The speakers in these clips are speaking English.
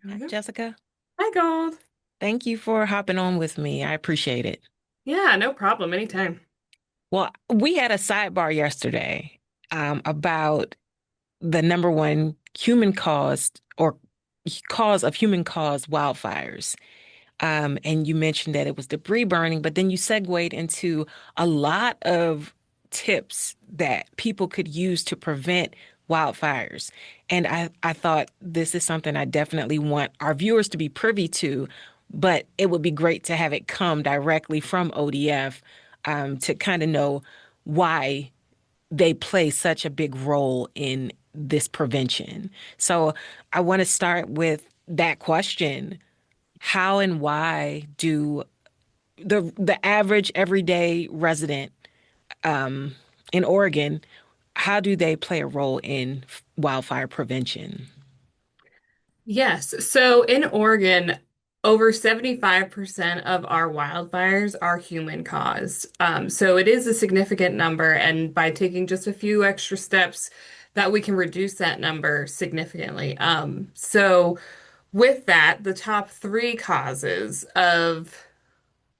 There we Hi, go. Jessica. Hi, Gold. Thank you for hopping on with me. I appreciate it. Yeah, no problem. Anytime. Well, we had a sidebar yesterday about the number one human caused or cause of human caused wildfires. And you mentioned that it was debris burning, but then you segued into a lot of tips that people could use to prevent wildfires. And I thought this is something I definitely want our viewers to be privy to, but it would be great to have it come directly from ODF, to kind of know why they play such a big role in this prevention. So I want to start with that question. How and why do the average everyday resident um, in Oregon, how do they play a role in wildfire prevention? Yes. So in Oregon, over 75% of our wildfires are human caused. So it is a significant number. And by taking just a few extra steps, that we can reduce that number significantly. So with that, the top three causes of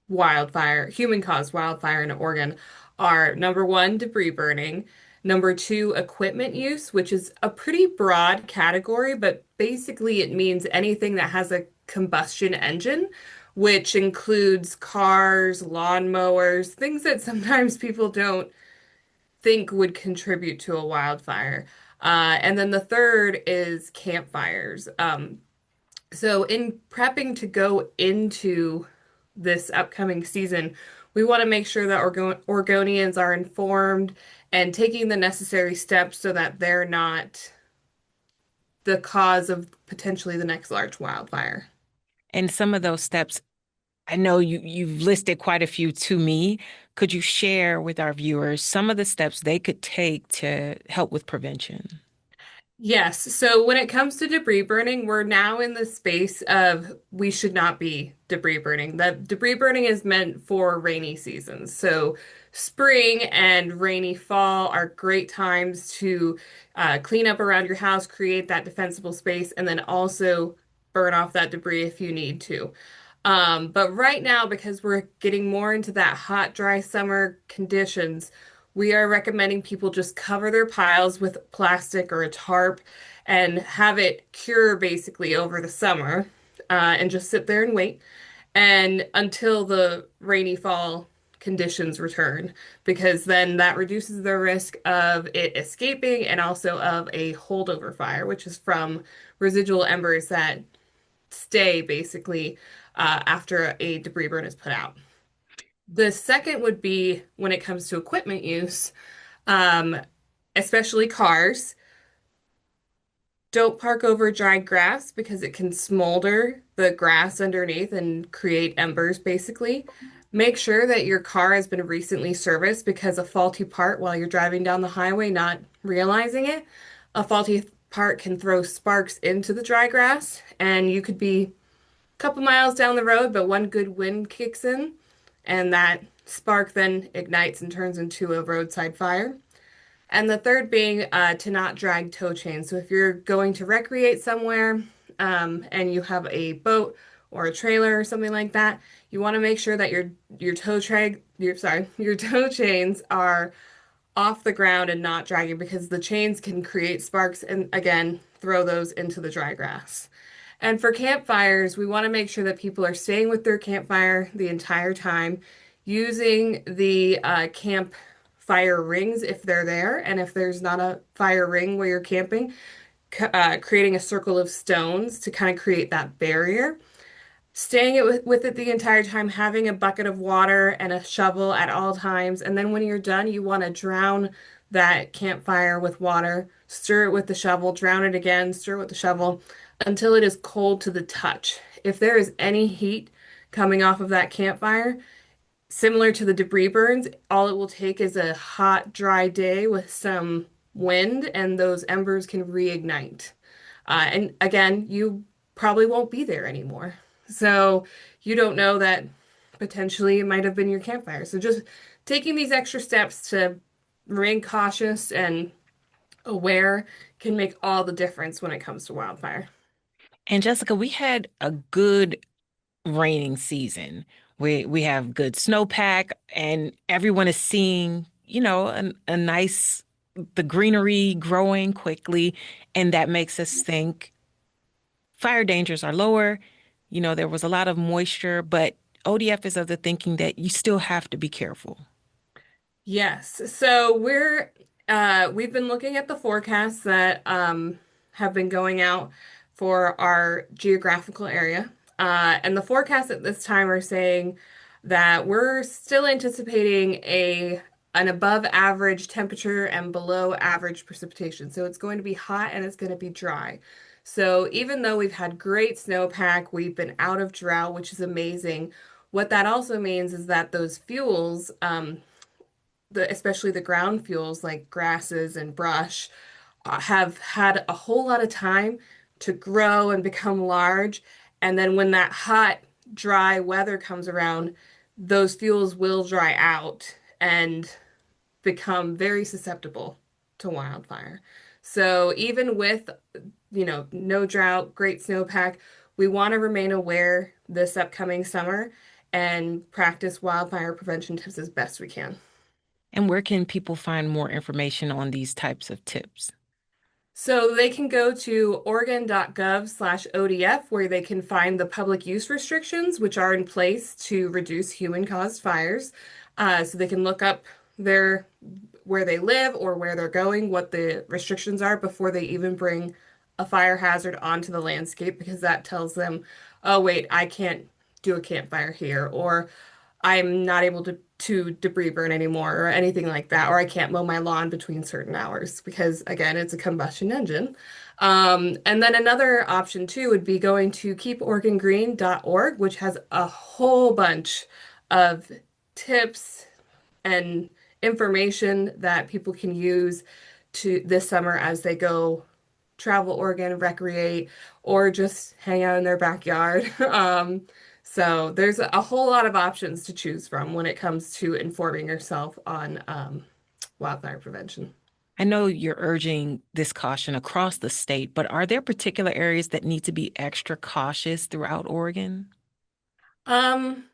wildfire, human caused wildfire in Oregon are number one, debris burning, number two, equipment use, which is a pretty broad category, but basically it means anything that has a combustion engine, which includes cars, lawnmowers, things that sometimes people don't think would contribute to a wildfire. And then the third is campfires. So in prepping to go into this upcoming season, we want to make sure that Oregonians are informed and taking the necessary steps so that they're not the cause of potentially the next large wildfire. And some of those steps, I know you've listed quite a few to me. Could you share with our viewers some of the steps they could take to help with prevention? Yes. So when it comes to debris burning, we're now in the space of we should not be debris burning. The debris burning is meant for rainy seasons. So spring and rainy fall are great times to clean up around your house, create that defensible space, and then also burn off that debris if you need to. But right now, because we're getting more into that hot, dry summer conditions, we are recommending people just cover their piles with plastic or a tarp and have it cure basically over the summer, and just sit there and wait and until the rainy fall conditions return, because then that reduces the risk of it escaping and also of a holdover fire, which is from residual embers that stay basically after a debris burn is put out. The second would be when it comes to equipment use, um, especially cars. Don't park over dry grass because it can smolder the grass underneath and create embers, basically. Make sure that your car has been recently serviced because a faulty part while you're driving down the highway, not realizing it, a faulty part can throw sparks into the dry grass, and you could be couple miles down the road, but one good wind kicks in, and that spark then ignites and turns into a roadside fire. And the third being to not drag tow chains. So if you're going to recreate somewhere, and you have a boat or a trailer or something like that, you want to make sure that your tow chains are off the ground and not dragging because the chains can create sparks and again throw those into the dry grass. And for campfires, we want to make sure that people are staying with their campfire the entire time, using the campfire rings if they're there, and if there's not a fire ring where you're camping, creating a circle of stones to kind of create that barrier. Staying with it the entire time, having a bucket of water and a shovel at all times. And then when you're done, you want to drown that campfire with water, stir it with the shovel, drown it again, stir it with the shovel until it is cold to the touch. If there is any heat coming off of that campfire, similar to the debris burns, all it will take is a hot, dry day with some wind, and those embers can reignite. And again, you probably won't be there anymore. So you don't know that potentially it might have been your campfire. So just taking these extra steps to remain cautious and aware can make all the difference when it comes to wildfire. And Jessica, we had a good raining season. We have good snowpack and everyone is seeing, a nice the greenery growing quickly, and that makes us think fire dangers are lower. There was a lot of moisture, but ODF is of the thinking that you still have to be careful. Yes. So we've been looking at the forecasts that have been going out for our geographical area. And the forecasts at this time are saying that we're still anticipating a an above average temperature and below average precipitation. So it's going to be hot and it's going to be dry. So even though we've had great snowpack, we've been out of drought, which is amazing. What that also means is that those fuels, especially the ground fuels like grasses and brush, have had a whole lot of time to grow and become large. And then when that hot, dry weather comes around, those fuels will dry out and become very susceptible to wildfire. So even with, no drought, great snowpack, we want to remain aware this upcoming summer and practice wildfire prevention tips as best we can. And where can people find more information on these types of tips? So they can go to oregon.gov/ODF where they can find the public use restrictions, which are in place to reduce human-caused fires. So they can look up their where they live or where they're going, what the restrictions are before they even bring a fire hazard onto the landscape, because that tells them, oh wait, I can't do a campfire here, or I'm not able to debris burn anymore or anything like that, or I can't mow my lawn between certain hours because again, it's a combustion engine. And then another option too would be going to keeporegongreen.org, which has a whole bunch of tips and information that people can use to this summer as they go travel Oregon, recreate, or just hang out in their backyard. So there's a whole lot of options to choose from when it comes to informing yourself on wildfire prevention. I know you're urging this caution across the state, but are there particular areas that need to be extra cautious throughout Oregon? Um,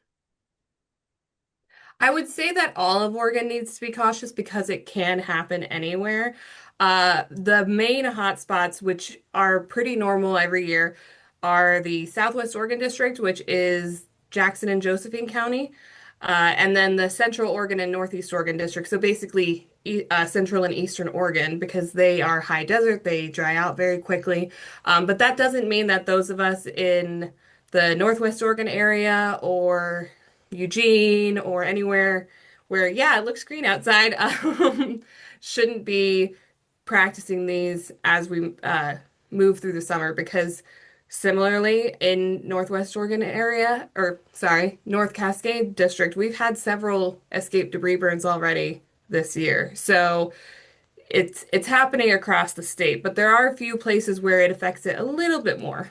I would say that all of Oregon needs to be cautious because it can happen anywhere. The main hotspots, which are pretty normal every year, are the Southwest Oregon District, which is Jackson and Josephine County, and then the Central Oregon and Northeast Oregon District. So basically, Central and Eastern Oregon, because they are high desert, they dry out very quickly. But that doesn't mean that those of us in the Northwest Oregon area or Eugene or anywhere where, yeah, it looks green outside, shouldn't be practicing these as we move through the summer because similarly in Northwest Oregon area, or sorry, North Cascade District, we've had several escape debris burns already this year. So it's happening across the state, but there are a few places where it affects it a little bit more.